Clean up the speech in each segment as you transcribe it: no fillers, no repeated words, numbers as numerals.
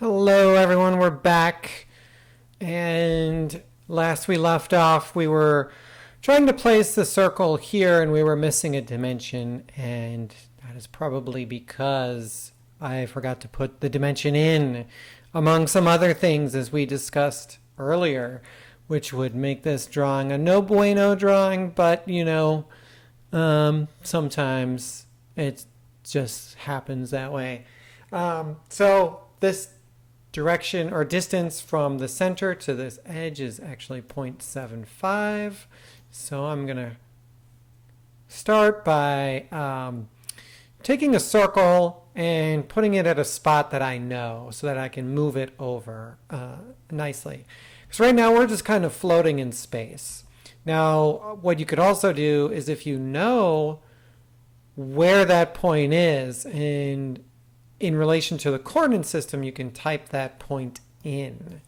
Hello, everyone. We're back. And last we left off, we were trying to place the circle here and we were missing a dimension. And that is probably because I forgot to put the dimension in, among some other things, as we discussed earlier, which would make this drawing a no bueno drawing. But, sometimes it just happens that way. So this direction or distance from the center to this edge is actually 0.75. So I'm going to start by taking a circle and putting it at a spot that I know so that I can move it over nicely. Because right now we're just kind of floating in space. Now, what you could also do is if you know where that point is and in relation to the coordinate system, you can type that point in.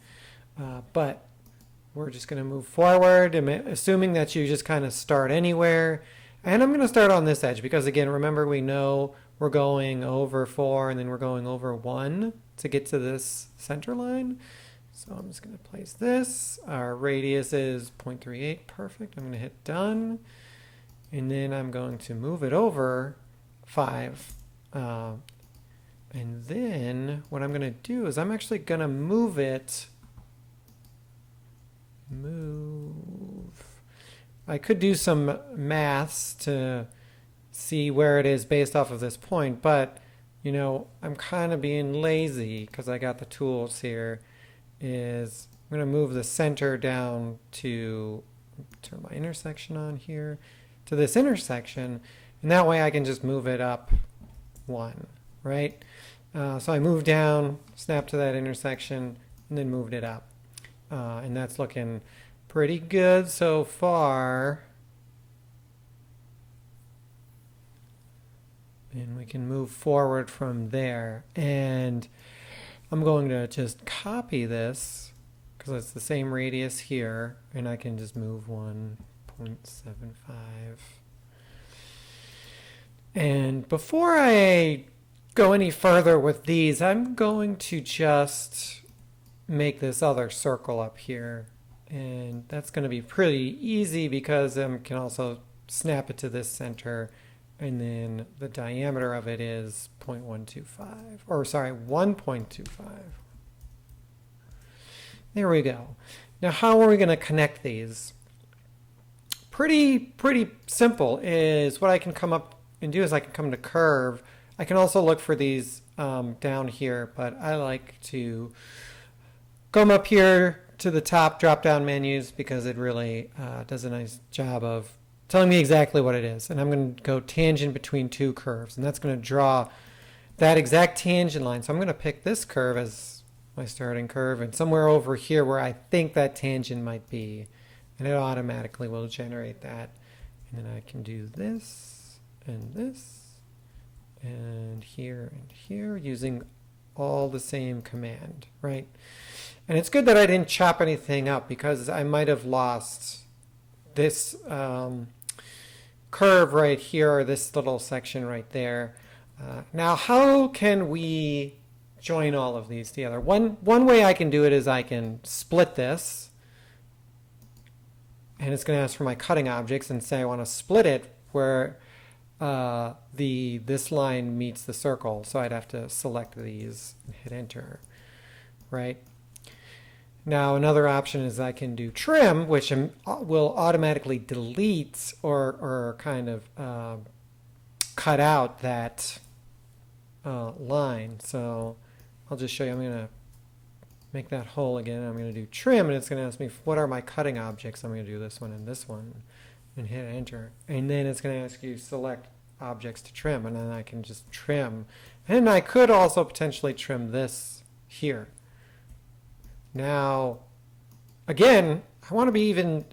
But we're just going to move forward, assuming that you just kind of start anywhere. And I'm going to start on this edge because, again, remember we know we're going over 4 and then we're going over 1 to get to this center line. So I'm just going to place this. Our radius is 0.38. Perfect. I'm going to hit done. And then I'm going to move it over 5. And then what I'm going to do is I'm actually going to move it. I could do some maths to see where it is based off of this point, but I'm kind of being lazy because I got the tools here. I'm going to move the center down to turn my intersection on here to this intersection, and that way I can just move it up 1, right? So I moved down, snapped to that intersection, and then moved it up. And that's looking pretty good so far. And we can move forward from there. And I'm going to just copy this because it's the same radius here. And I can just move 1.75. And before I go any further with these, I'm going to just make this other circle up here. And that's going to be pretty easy because I can also snap it to this center. And then the diameter of it is 1.25. There we go. Now, how are we going to connect these? Pretty simple is what I can come up and do is I can come to curve. I can also look for these down here, but I like to come up here to the top drop-down menus because it really does a nice job of telling me exactly what it is. And I'm going to go tangent between 2 curves, and that's going to draw that exact tangent line. So I'm going to pick this curve as my starting curve, and somewhere over here where I think that tangent might be, and it automatically will generate that. And then I can do this and this. And here using all the same command, right? And it's good that I didn't chop anything up because I might have lost this curve right here or this little section right there. Now, how can we join all of these together? One way I can do it is I can split this, and it's going to ask for my cutting objects and say I want to split it where this line meets the circle, so I'd have to select these and hit enter, right? Now another option is I can do trim, which will automatically delete or kind of cut out that line. So I'll just show you. I'm going to make that whole again. I'm going to do trim, and it's going to ask me what are my cutting objects. I'm going to do this one and this one, and hit enter. And then it's going to ask you select objects to trim, and then I can just trim. And I could also potentially trim this here. Now, again, I want to be even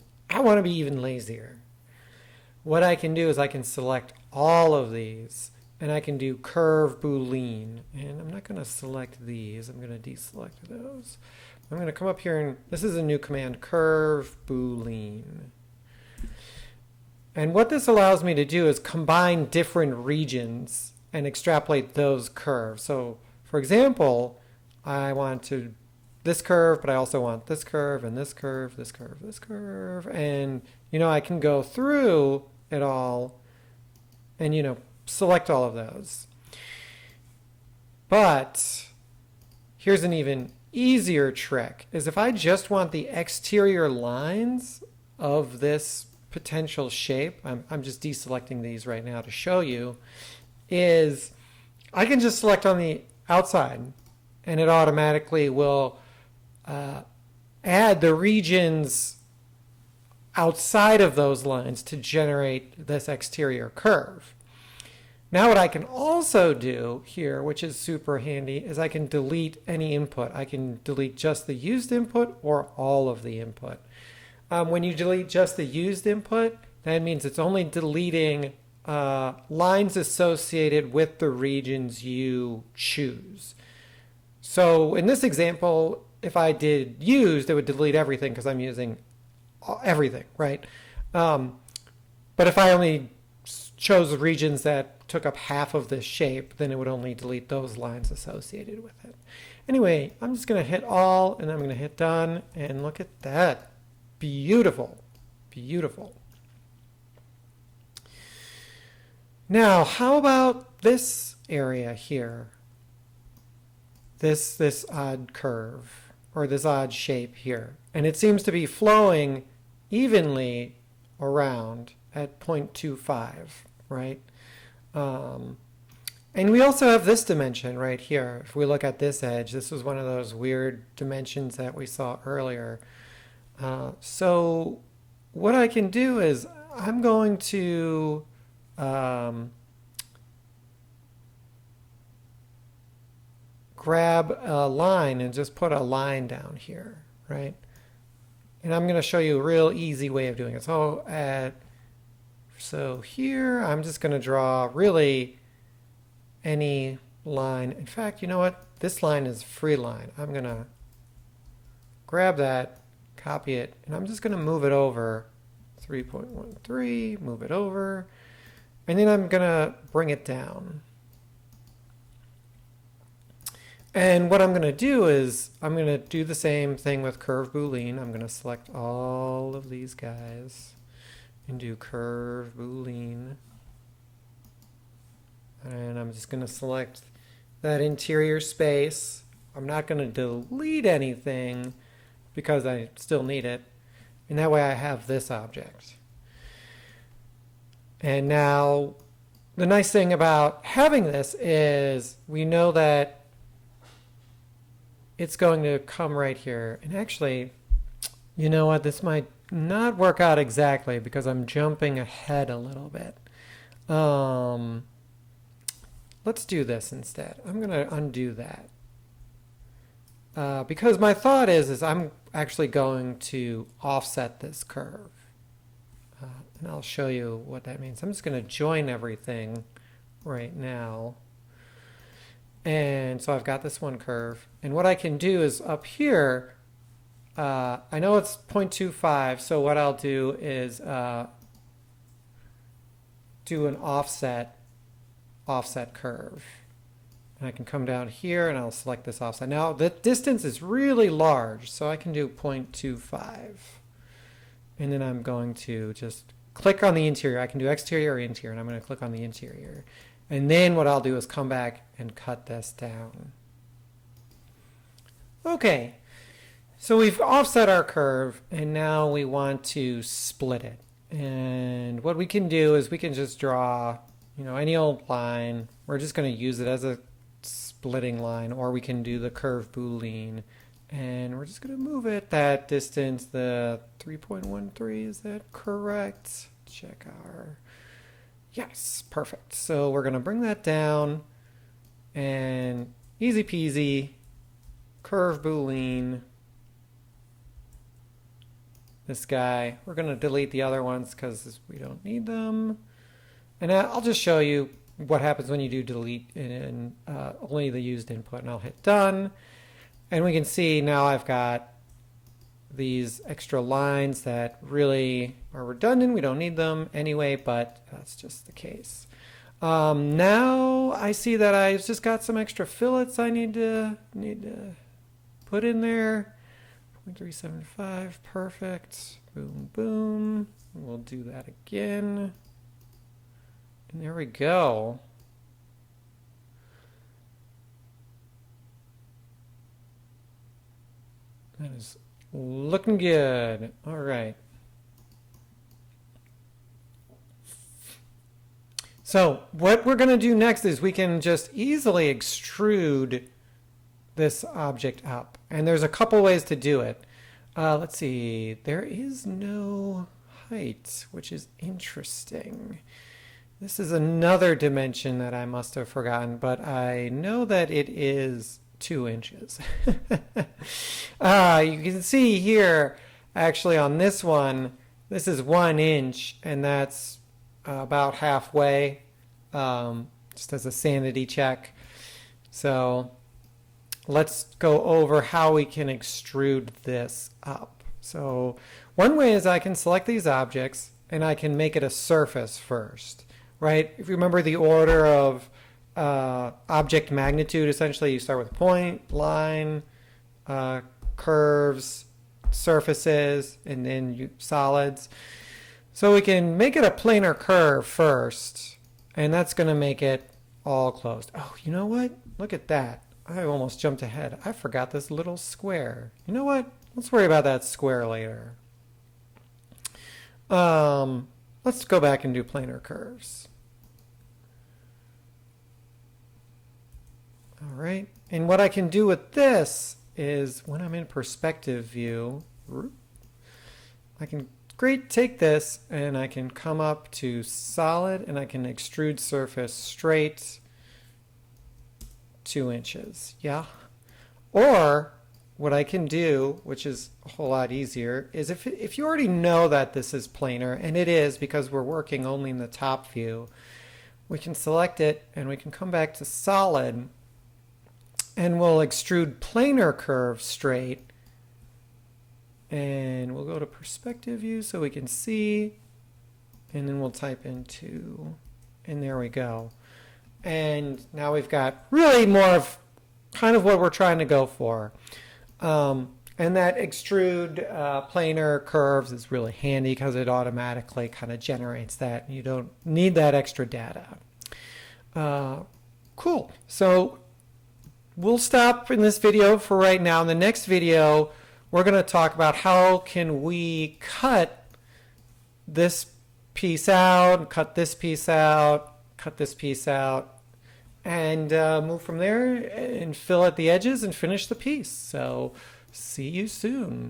lazier. What I can do is I can select all of these, and I can do curve boolean. And I'm not going to select these. I'm going to deselect those. I'm going to come up here, and this is a new command, curve boolean. And what this allows me to do is combine different regions and extrapolate those curves. So, for example, I want to this curve, but I also want this curve and this curve, this curve, this curve. And, I can go through it all and, select all of those. But here's an even easier trick, is if I just want the exterior lines of this potential shape, I'm just deselecting these right now to show you, is I can just select on the outside and it automatically will add the regions outside of those lines to generate this exterior curve. Now what I can also do here, which is super handy, is I can delete any input. I can delete just the used input or all of the input. When you delete just the used input, that means it's only deleting lines associated with the regions you choose. So in this example, if I did used, it would delete everything because I'm using everything, right? But if I only chose regions that took up half of this shape, then it would only delete those lines associated with it. Anyway, I'm just going to hit all, and I'm going to hit done, and look at that. Beautiful. Beautiful. Now, how about this area here? This odd curve, or this odd shape here. And it seems to be flowing evenly around at 0.25, right? And we also have this dimension right here. If we look at this edge, this was one of those weird dimensions that we saw earlier. So what I can do is I'm going to grab a line and just put a line down here, right? And I'm going to show you a real easy way of doing it. So here I'm just going to draw really any line. In fact, you know what? This line is free line. I'm going to grab that, copy it, and I'm just going to move it over 3.13, move it over, and then I'm going to bring it down. And what I'm going to do is I'm going to do the same thing with curve Boolean. I'm going to select all of these guys and do curve Boolean. And I'm just going to select that interior space. I'm not going to delete anything because I still need it. And that way I have this object. And now the nice thing about having this is we know that it's going to come right here. And actually, you know what? This might not work out exactly because I'm jumping ahead a little bit. Let's do this instead. I'm going to undo that. Because my thought is I'm actually going to offset this curve. And I'll show you what that means. I'm just going to join everything right now. And so I've got this one curve. And what I can do is up here, I know it's 0.25, so what I'll do is do an offset curve. And I can come down here and I'll select this offset. Now the distance is really large, so I can do 0.25. And then I'm going to just click on the interior. I can do exterior or interior, and I'm going to click on the interior. And then what I'll do is come back and cut this down. Okay, so we've offset our curve, and now we want to split it. And what we can do is we can just draw, any old line. We're just going to use it as a splitting line, or we can do the curve Boolean. And we're just going to move it that distance, the 3.13, is that correct? Check our... Yes, perfect. So we're going to bring that down and easy peasy, curve Boolean, this guy. We're going to delete the other ones because we don't need them. And I'll just show you what happens when you do delete in only the used input, and I'll hit done. And we can see now I've got these extra lines that really are redundant. We don't need them anyway, but that's just the case. Now I see that I've just got some extra fillets I need to put in there. 0.375, perfect. Boom, boom. We'll do that again. And there we go. That is looking good. All right. So what we're going to do next is we can just easily extrude this object up. And there's a couple ways to do it. Let's see. There is no height, which is interesting. This is another dimension that I must have forgotten, but I know that it is 2 inches. You can see here, actually on this one, this is 1 inch, and that's about halfway, just as a sanity check. So let's go over how we can extrude this up. So one way is I can select these objects and I can make it a surface first, right? If you remember the order of object magnitude, essentially you start with point, line, curves, surfaces, and then solids. So we can make it a planar curve first, and that's going to make it all closed. Oh, you know what? Look at that. I almost jumped ahead. I forgot this little square. You know what? Let's worry about that square later. Let's go back and do planar curves. All right. And what I can do with this is when I'm in perspective view, I can take this and I can come up to solid and I can extrude surface straight 2 inches. Yeah. Or what I can do, which is a whole lot easier, is if you already know that this is planar, and it is because we're working only in the top view, we can select it and we can come back to solid and we'll extrude planar curve straight. And we'll go to perspective view so we can see, and then we'll type into, and there we go. And now we've got really more of kind of what we're trying to go for. And that extrude planar curves is really handy because it automatically kind of generates that. You don't need that extra data. Cool. So we'll stop in this video for right now. In the next video, we're going to talk about how can we cut this piece out, cut this piece out, cut this piece out, and move from there and fill at the edges and finish the piece. So see you soon.